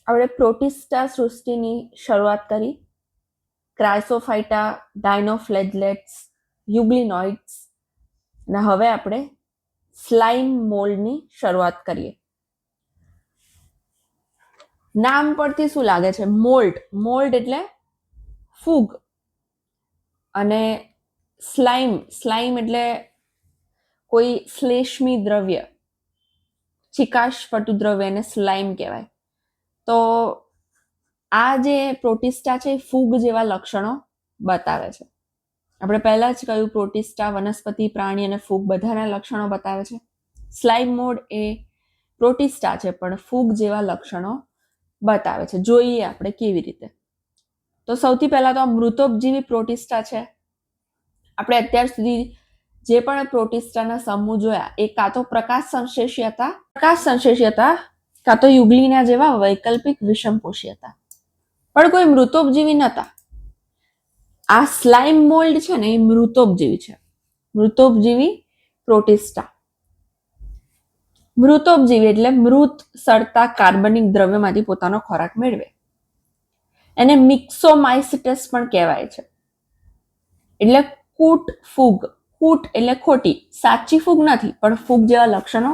આપણે પ્રોટિસ્ટા સૃષ્ટિની શરૂઆત કરી. ક્રાયસોફાઇટા, ડાયનોફ્લેજલેટ્સ, યુગ્લિનોઇડ્સ, અને હવે આપણે સ્લાઇમ મોલ્ડની શરૂઆત કરીએ. નામ પરથી શું લાગે છે? મોલ્ડ એટલે ફૂગ, અને સ્લાઇમ એટલે કોઈ શ્લેષ્મી દ્રવ્ય, ચિકાશ પટુ દ્રવ્ય એને સ્લાઇમ કહેવાય. તો આ જે પ્રોટિસ્ટા છે એ ફૂગ જેવા લક્ષણો બતાવે છે. આપણે પહેલા જ કહ્યું પ્રોટિસ્ટા વનસ્પતિ, પ્રાણી અને ફૂગ બધાના લક્ષણો બતાવે છે. સ્લાઇમ મોલ્ડ એ પ્રોટિસ્ટા છે પણ ફૂગ જેવા લક્ષણો બતાવે છે. જોઈએ આપણે કેવી રીતે. તો સૌથી પહેલા તો આ મૃતોપજીવી પ્રોટિસ્ટા છે. આપણે અત્યાર સુધી જે પણ પ્રોટિસ્ટાના સમૂહ જોયા એ કાં તો પ્રકાશ સંશ્લેષી હતા કાં તો યુગ્લિના જેવા વૈકલ્પિક વિષમપોષી હતા, પણ કોઈ મૃતોપજીવી નહોતા. આ સ્લાઇમ મોલ્ડ છે ને એ મૃતોપજીવી છે, મૃતોપજીવી પ્રોટિસ્ટા. મૃતોપજીવી એટલે મૃત સડતા કાર્બનિક દ્રવ્યમાંથી પોતાનો ખોરાક મેળવે. એને મિક્સોમાઇસિટસ પણ કહેવાય છે. એટલે કૂટ ફૂગ. કૂટ એટલે ખોટી, સાચી ફૂગ નથી પણ ફૂગ જેવા લક્ષણો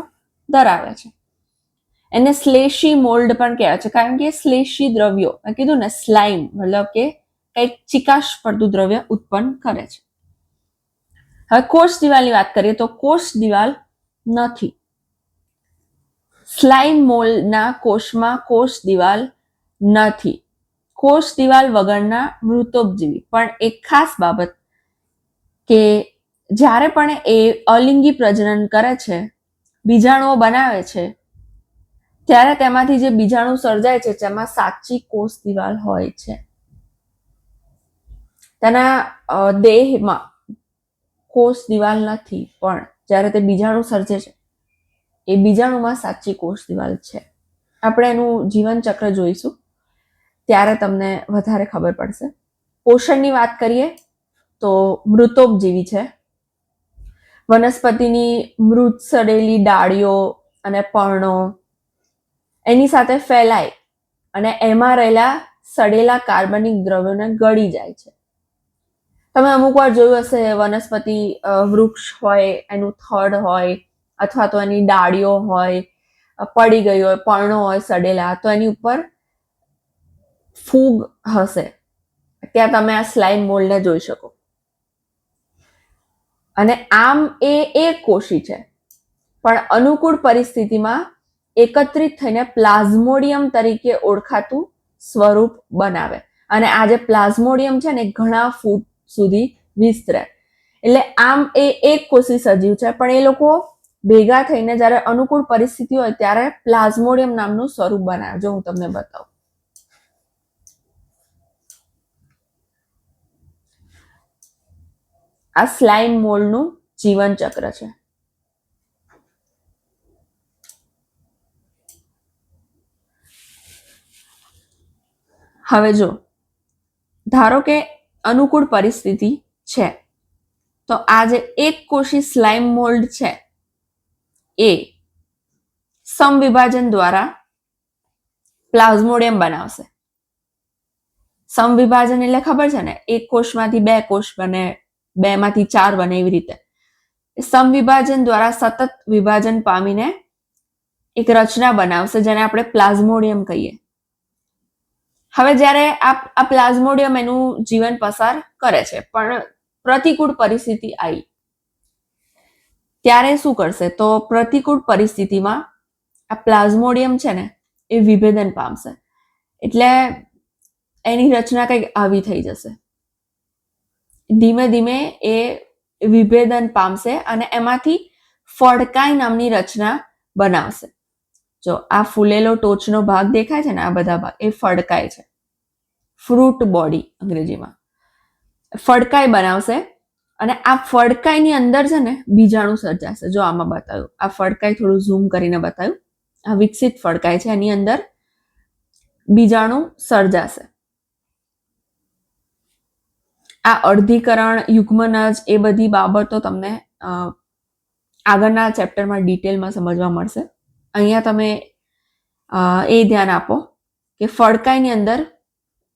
ધરાવે છે. એને શ્લેષી મોલ્ડ પણ કહેવાય છે, કારણ કે શ્લેષી દ્રવ્યો, મેં કીધું ને સ્લાઇમ મતલબ કે કંઈક ચિકાશ પડતું દ્રવ્ય ઉત્પન્ન કરે છે. હવે કોષ દિવાલની વાત કરીએ તો કોષ દિવાલ નથી. સ્લાઇમ મોલ્ડના કોષમાં કોષ દિવાલ નથી. કોષ દિવાલ વગરના મૃતોપજીવી. પણ એક ખાસ બાબત કે જ્યારે પણ એ અલિંગી પ્રજનન કરે છે, બીજાણુઓ બનાવે છે, ત્યારે તેમાંથી જે બીજાણુ સર્જાય છે તેમાં સાચી કોષ દિવાલ હોય છે. તેના દેહમાં કોષ દિવાલ નથી, પણ જ્યારે તે બીજાણુ સર્જે છે એ બીજાણુમાં સાચી કોષ દિવાલ છે. આપણે એનું જીવન ચક્ર જોઈશું ત્યારે તમને વધારે ખબર પડશે. પોષણની વાત કરીએ તો મૃતોપજીવી છે. વનસ્પતિની મૃત સડેલી ડાળીઓ અને પર્ણો એની સાથે ફેલાય અને એમાં રહેલા સડેલા કાર્બનિક દ્રવ્યોને ગળી જાય છે. તમે અમુક વાર જોયું હશે, વનસ્પતિ વૃક્ષ હોય, એનું થડ હોય અથવા તો એની ડાળીઓ હોય, પડી ગઈ હોય, પર્ણો હોય સડેલા, તો એની ઉપર ફૂગ હશે. ત્યાં તમે આ સ્લાઇમ મોલ્ડને જોઈ શકો. અને આમ એ એક કોષી છે, પણ અનુકૂળ પરિસ્થિતિમાં એકત્રિત થઈને પ્લાઝ્મોડિયમ તરીકે ઓળખાતું સ્વરૂપ બનાવે. અને આ જે પ્લાઝ્મોડિયમ છે ને ઘણા ફૂટ સુધી વિસ્તરે. એટલે આમ એ એક કોષી સજીવ છે, પણ એ લોકો ભેગા થઈને જ્યારે અનુકૂળ પરિસ્થિતિ હોય ત્યારે પ્લાઝ્મોડિયમ નામનું સ્વરૂપ બનાવે. જો હું તમને બતાવું. આ સ્લાઇમ મોલ્ડનું જીવન ચક્ર છે. હવે જો ધારો કે અનુકૂળ પરિસ્થિતિ છે, તો આ જે એક કોષી સ્લાઇમ મોલ્ડ છે એ સમવિભાજન દ્વારા પ્લાઝ્મોડિયમ બનાવશે. સમવિભાજન એટલે ખબર છે ને, એક કોષમાંથી 2 કોષ બને, 2 માંથી 4 બને, એવી રીતે. સમવિભાજન દ્વારા સતત વિભાજન પામીને એક રચના બનાવશે જેને આપણે પ્લાઝ્મોડિયમ કહીએ. હવે જ્યારે આ પ્લાઝ્મોડિયમ એનું જીવન પસાર કરે છે, પણ પ્રતિકૂળ પરિસ્થિતિ આવી ત્યારે શું કરશે? તો પ્રતિકૂળ પરિસ્થિતિમાં આ પ્લાઝ્મોડિયમ છે ને એ વિભેદન પામશે. એટલે એની રચના કંઈક આવી થઈ જશે. ધીમે ધીમે એ વિભેદન પામશે અને એમાંથી ફડકાઈ નામની રચના બનાવશે. જો આ ફૂલેલો ટોચનો ભાગ દેખાય છે ને, આ બધા ભાગ એ ફડકાઈ છે. ફ્રૂટ બોડી અંગ્રેજીમાં. ફડકાઈ બનાવશે અને આ ફડકાઈની અંદર છે ને બીજાણુ સર્જાશે. જો આમાં બતાવ્યું, આ ફડકાઈ થોડું ઝૂમ કરીને બતાવ્યું. આ વિકસિત ફડકાઈ છે, એની અંદર બીજાણુ સર્જાશે. આ અર્ધીકરણ, યુગ્મનજ, એ બધી બાબતો તમને આગળના ચેપ્ટરમાં ડિટેલમાં સમજવા મળશે. અહીંયા તમે એ ધ્યાન આપો કે ફડકાઈની અંદર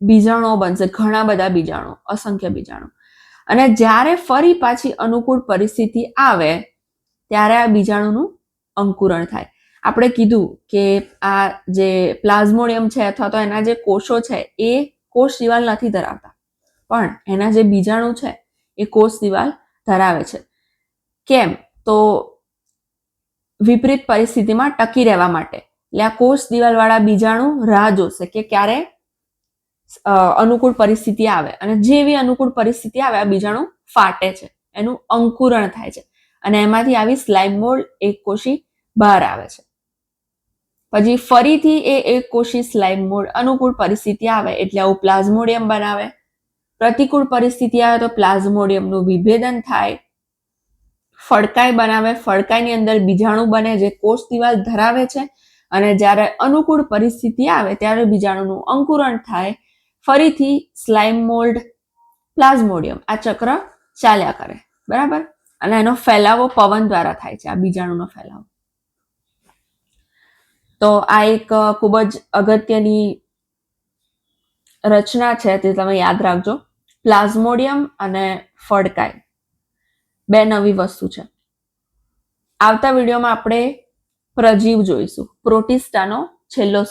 બીજાણુઓ બનશે, ઘણા બધા બીજાણુઓ, અસંખ્ય બીજાણુઓ. અને જ્યારે ફરી પાછી અનુકૂળ પરિસ્થિતિ આવે ત્યારે આ બીજાણુનું અંકુરણ થાય. આપણે કીધું કે આ જે પ્લાઝ્મોડિયમ છે અથવા તો એના જે કોષો છે એ કોષ દિવાલ નથી ધરાવતા, પણ એના જે બીજાણુ છે એ કોષ દિવાલ ધરાવે છે. કેમ? તો વિપરીત પરિસ્થિતિમાં ટકી રહેવા માટે. એટલે આ કોષ દિવાલવાળા બીજાણુ રાહ જોશે કે ક્યારે અનુકૂળ પરિસ્થિતિ આવે, અને જેવી અનુકૂળ પરિસ્થિતિ આવે આ બીજાણુ ફાટે છે, એનું અંકુરણ થાય છે, અને એમાંથી આવી સ્લાઇમ મોલ્ડ એક કોષી બહાર આવે છે. પછી ફરીથી એ એક કોષી સ્લાઇમ મોલ્ડ અનુકૂળ પરિસ્થિતિ આવે એટલે આવું પ્લાઝ્મોડિયમ બનાવે. પ્રતિકૂળ પરિસ્થિતિ આવે તો પ્લાઝ્મોડિયમનું વિભેદન થાય, ફડકાઈ બનાવે, ફડકાઈની અંદર બીજાણુ બને જે કોષ દિવાલ ધરાવે છે, અને જ્યારે અનુકૂળ પરિસ્થિતિ આવે ત્યારે બીજાણુનું અંકુરણ થાય, ફરીથી સ્લાઇમ મોલ્ડ, પ્લાઝ્મોડિયમ, આ ચક્ર ચાલ્યા કરે. બરાબર? અને એનો ફેલાવો પવન દ્વારા થાય છે, આ બીજાણુનો ફેલાવો. તો આ એક ખૂબ જ અગત્યની રચના છે, તે તમે યાદ રાખજો. પ્લાઝ્મોડિયમ અને ફડકાઈ બે નવી વસ્તુ છે. આવતા વિડીયોમાં આપણે પ્રજીવ જોઈશું, પ્રોટિસ્ટાનો છેલ્લો